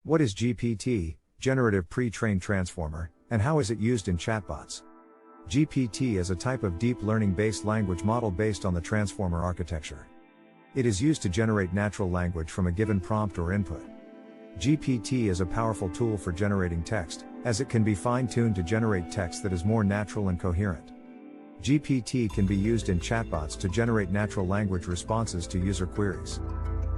What is GPT, Generative Pre-trained Transformer, and how is it used in chatbots? GPT is a type of deep learning-based language model based on the transformer architecture. It is used to generate natural language from a given prompt or input. GPT is a powerful tool for generating text, as it can be fine-tuned to generate text that is more natural and coherent. GPT can be used in chatbots to generate natural language responses to user queries.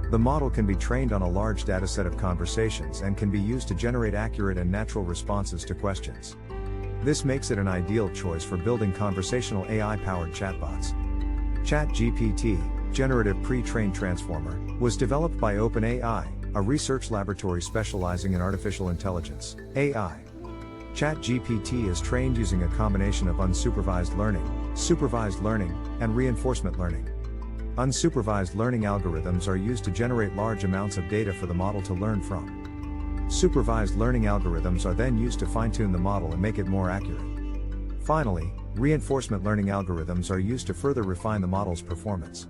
The model can be trained on a large dataset of conversations and can be used to generate accurate and natural responses to questions. This makes it an ideal choice for building conversational AI-powered chatbots. CHAT GPT, Generative Pre-trained Transformer, was developed by OpenAI, a research laboratory specializing in artificial intelligence, AI. CHAT GPT is trained using a combination of unsupervised learning, supervised learning, and reinforcement learning. Unsupervised learning algorithms are used to generate large amounts of data for the model to learn from. Supervised learning algorithms are then used to fine-tune the model and make it more accurate. Finally, reinforcement learning algorithms are used to further refine the model's performance.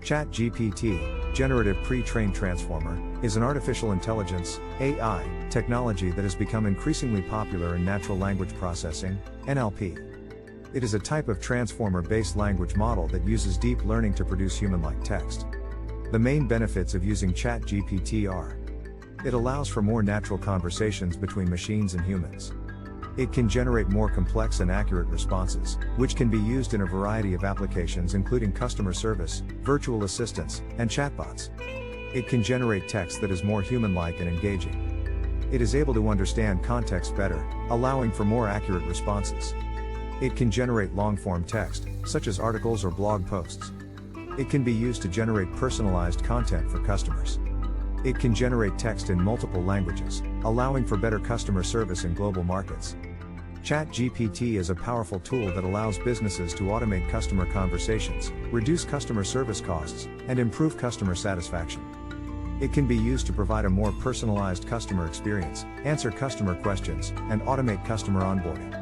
CHAT GPT, Generative Pre-trained Transformer, is an artificial intelligence, AI, technology that has become increasingly popular in natural language processing, NLP. It is a type of transformer-based language model that uses deep learning to produce human-like text. The main benefits of using CHAT GPT are: it allows for more natural conversations between machines and humans. It can generate more complex and accurate responses, which can be used in a variety of applications including customer service, virtual assistants, and chatbots. It can generate text that is more human-like and engaging. It is able to understand context better, allowing for more accurate responses. It can generate long-form text, such as articles or blog posts. It can be used to generate personalized content for customers. It can generate text in multiple languages, allowing for better customer service in global markets. CHAT GPT is a powerful tool that allows businesses to automate customer conversations, reduce customer service costs, and improve customer satisfaction. It can be used to provide a more personalized customer experience, answer customer questions, and automate customer onboarding.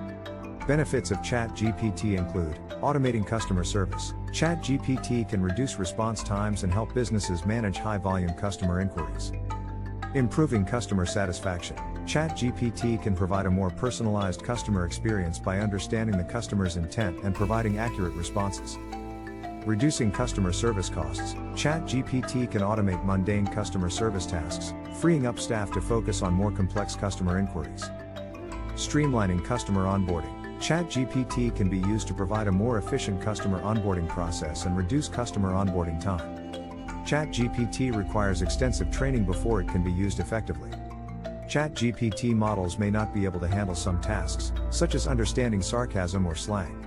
Benefits of CHAT GPT include automating customer service. CHAT GPT can reduce response times and help businesses manage high-volume customer inquiries. Improving customer satisfaction. CHAT GPT can provide a more personalized customer experience by understanding the customer's intent and providing accurate responses. Reducing customer service costs. CHAT GPT can automate mundane customer service tasks, freeing up staff to focus on more complex customer inquiries. Streamlining customer onboarding. CHAT GPT can be used to provide a more efficient customer onboarding process and reduce customer onboarding time. CHAT GPT requires extensive training before it can be used effectively. CHAT GPT models may not be able to handle some tasks, such as understanding sarcasm or slang.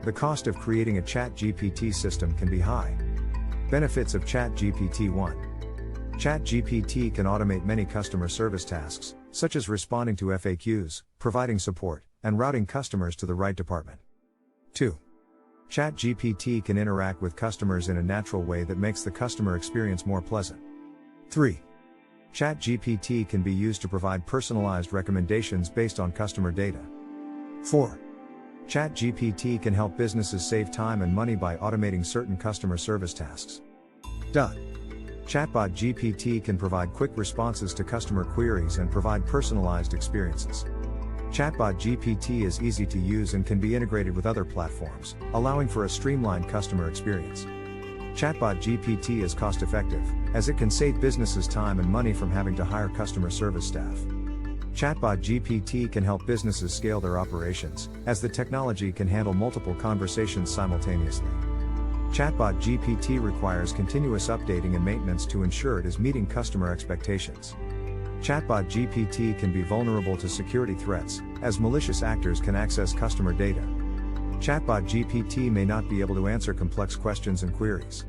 The cost of creating a CHAT GPT system can be high. Benefits of CHAT GPT 1. CHAT GPT can automate many customer service tasks, such as responding to FAQs, providing support, and routing customers to the right department. 2. CHAT GPT can interact with customers in a natural way that makes the customer experience more pleasant. 3. CHAT GPT can be used to provide personalized recommendations based on customer data. 4. CHAT GPT can help businesses save time and money by automating certain customer service tasks. Chatbot GPT can provide quick responses to customer queries and provide personalized experiences. Chatbot GPT is easy to use and can be integrated with other platforms, allowing for a streamlined customer experience. Chatbot GPT is cost-effective, as it can save businesses time and money from having to hire customer service staff. Chatbot GPT can help businesses scale their operations, as the technology can handle multiple conversations simultaneously. Chatbot GPT requires continuous updating and maintenance to ensure it is meeting customer expectations. Chatbot GPT can be vulnerable to security threats, as malicious actors can access customer data. Chatbot GPT may not be able to answer complex questions and queries.